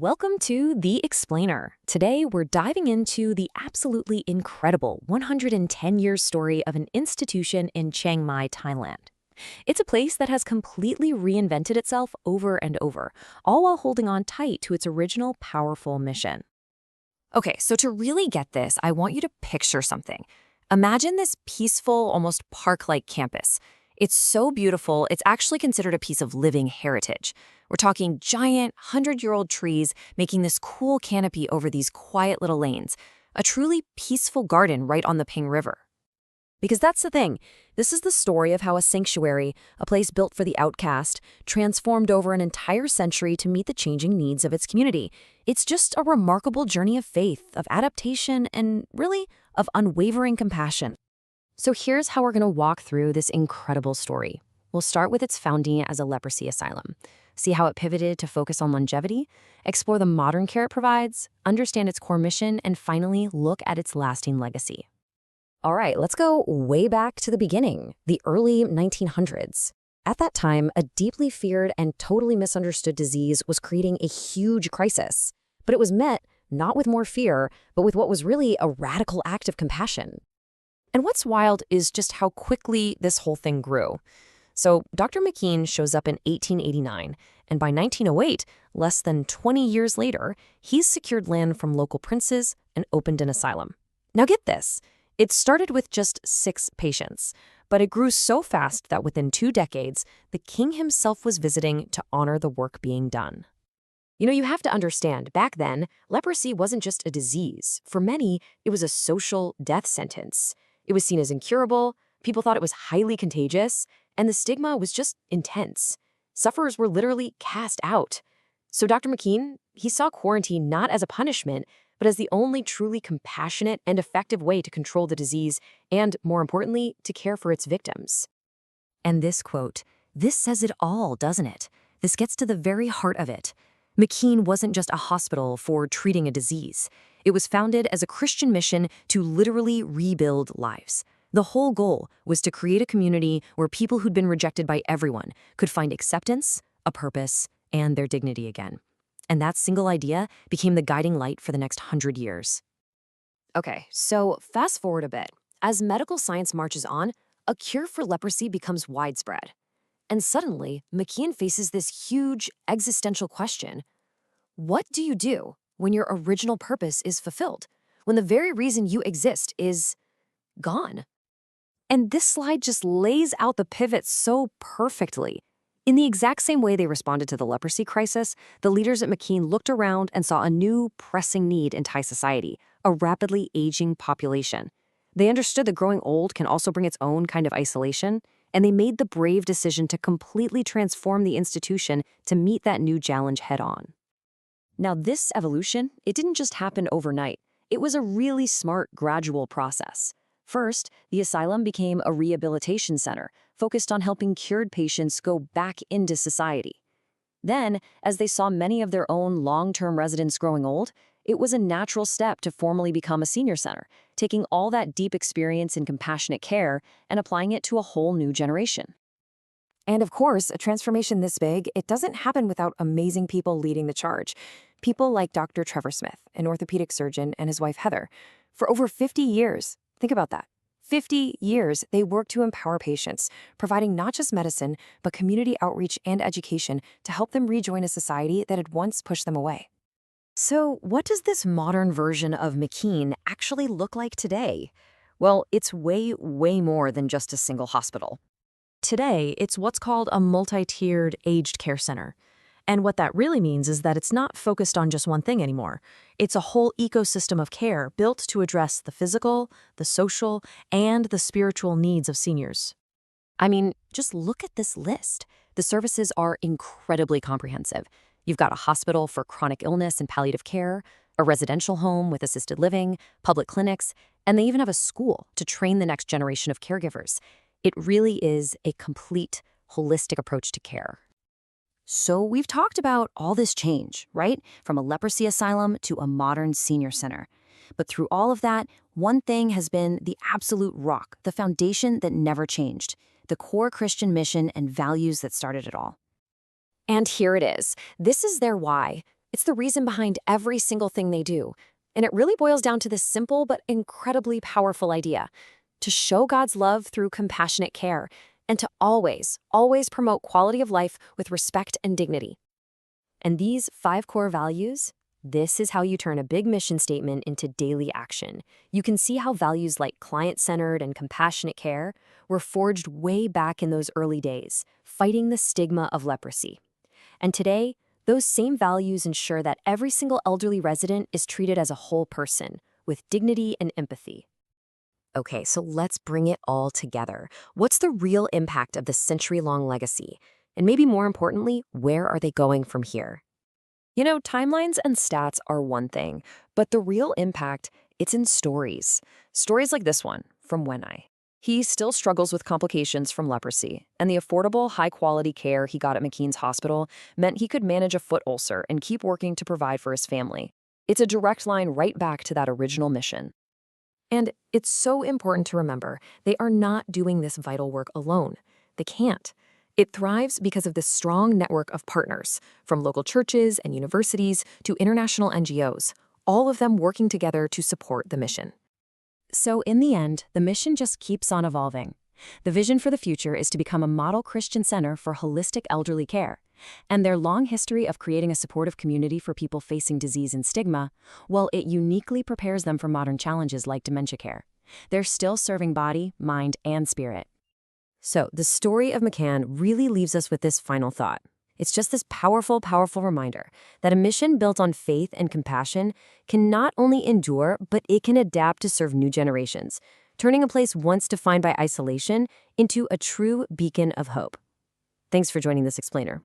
Welcome to The Explainer. Today, we're diving into the absolutely incredible 110-year story of an institution in Chiang Mai, Thailand. It's a place that has completely reinvented itself over and over, all while holding on tight to its original powerful mission. Okay, so to really get this, I want you to picture something. Imagine this peaceful, almost park-like campus. It's so beautiful, it's actually considered a piece of living heritage. We're talking giant, 100-year-old trees making this cool canopy over these quiet little lanes, a truly peaceful garden right on the Ping River. Because that's the thing, this is the story of how a sanctuary, a place built for the outcast, transformed over an entire century to meet the changing needs of its community. It's just a remarkable journey of faith, of adaptation, and really, of unwavering compassion. So here's how we're going to walk through this incredible story. We'll start with its founding as a leprosy asylum, see how it pivoted to focus on longevity, explore the modern care it provides, understand its core mission, and finally look at its lasting legacy. All right, let's go way back to the beginning, the early 1900s. At that time, a deeply feared and totally misunderstood disease was creating a huge crisis. But it was met not with more fear, but with what was really a radical act of compassion. And what's wild is just how quickly this whole thing grew. So Dr. McKean shows up in 1889, and by 1908, less than 20 years later, he's secured land from local princes and opened an asylum. Now get this, it started with just 6 patients, but it grew so fast that within 2 decades, the king himself was visiting to honor the work being done. You have to understand, back then, leprosy wasn't just a disease. For many, it was a social death sentence. It was seen as incurable, people thought it was highly contagious, and the stigma was just intense. Sufferers were literally cast out. So Dr. McKean, he saw quarantine not as a punishment, but as the only truly compassionate and effective way to control the disease and, more importantly, to care for its victims. And this quote, this says it all, doesn't it? This gets to the very heart of it. McKean wasn't just a hospital for treating a disease. It was founded as a Christian mission to literally rebuild lives. The whole goal was to create a community where people who'd been rejected by everyone could find acceptance, a purpose, and their dignity again. And that single idea became the guiding light for the next 100 years. Okay, so fast forward a bit. As medical science marches on, a cure for leprosy becomes widespread. And suddenly, McKean faces this huge existential question. What do you do when your original purpose is fulfilled? When the very reason you exist is gone? And this slide just lays out the pivot so perfectly. In the exact same way they responded to the leprosy crisis, the leaders at McKean looked around and saw a new pressing need in Thai society, a rapidly aging population. They understood that growing old can also bring its own kind of isolation, and they made the brave decision to completely transform the institution to meet that new challenge head-on. Now, this evolution, it didn't just happen overnight. It was a really smart, gradual process. First, the asylum became a rehabilitation center, focused on helping cured patients go back into society. Then, as they saw many of their own long-term residents growing old, it was a natural step to formally become a senior center, taking all that deep experience in compassionate care and applying it to a whole new generation. And of course, a transformation this big, it doesn't happen without amazing people leading the charge. People like Dr. Trevor Smith, an orthopedic surgeon, and his wife Heather. For over 50 years, think about that. 50 years, they worked to empower patients, providing not just medicine, but community outreach and education to help them rejoin a society that had once pushed them away. So what does this modern version of McKean actually look like today? Well, it's way, way more than just a single hospital. Today, it's what's called a multi-tiered aged care center. And what that really means is that it's not focused on just one thing anymore. It's a whole ecosystem of care built to address the physical, the social, and the spiritual needs of seniors. I mean, just look at this list. The services are incredibly comprehensive. You've got a hospital for chronic illness and palliative care, a residential home with assisted living, public clinics, and they even have a school to train the next generation of caregivers. It really is a complete, holistic approach to care. So we've talked about all this change, right? From a leprosy asylum to a modern senior center. But through all of that, one thing has been the absolute rock, the foundation that never changed, the core Christian mission and values that started it all. And here it is. This is their why. It's the reason behind every single thing they do. And it really boils down to this simple but incredibly powerful idea: to show God's love through compassionate care, and to always, always promote quality of life with respect and dignity. And these 5 core values, this is how you turn a big mission statement into daily action. You can see how values like client-centered and compassionate care were forged way back in those early days, fighting the stigma of leprosy. And today, those same values ensure that every single elderly resident is treated as a whole person, with dignity and empathy. Okay, so let's bring it all together. What's the real impact of this century-long legacy? And maybe more importantly, where are they going from here? Timelines and stats are one thing, but the real impact, it's in stories. Stories like this one from Wenai. He still struggles with complications from leprosy, and the affordable, high-quality care he got at McKean's hospital meant he could manage a foot ulcer and keep working to provide for his family. It's a direct line right back to that original mission. And it's so important to remember, they are not doing this vital work alone. They can't. It thrives because of this strong network of partners, from local churches and universities to international NGOs, all of them working together to support the mission. So in the end, the mission just keeps on evolving. The vision for the future is to become a model Christian center for holistic elderly care. And their long history of creating a supportive community for people facing disease and stigma, well, it uniquely prepares them for modern challenges like dementia care. They're still serving body, mind, and spirit. So the story of McKean really leaves us with this final thought. It's just this powerful, powerful reminder that a mission built on faith and compassion can not only endure, but it can adapt to serve new generations, turning a place once defined by isolation into a true beacon of hope. Thanks for joining this explainer.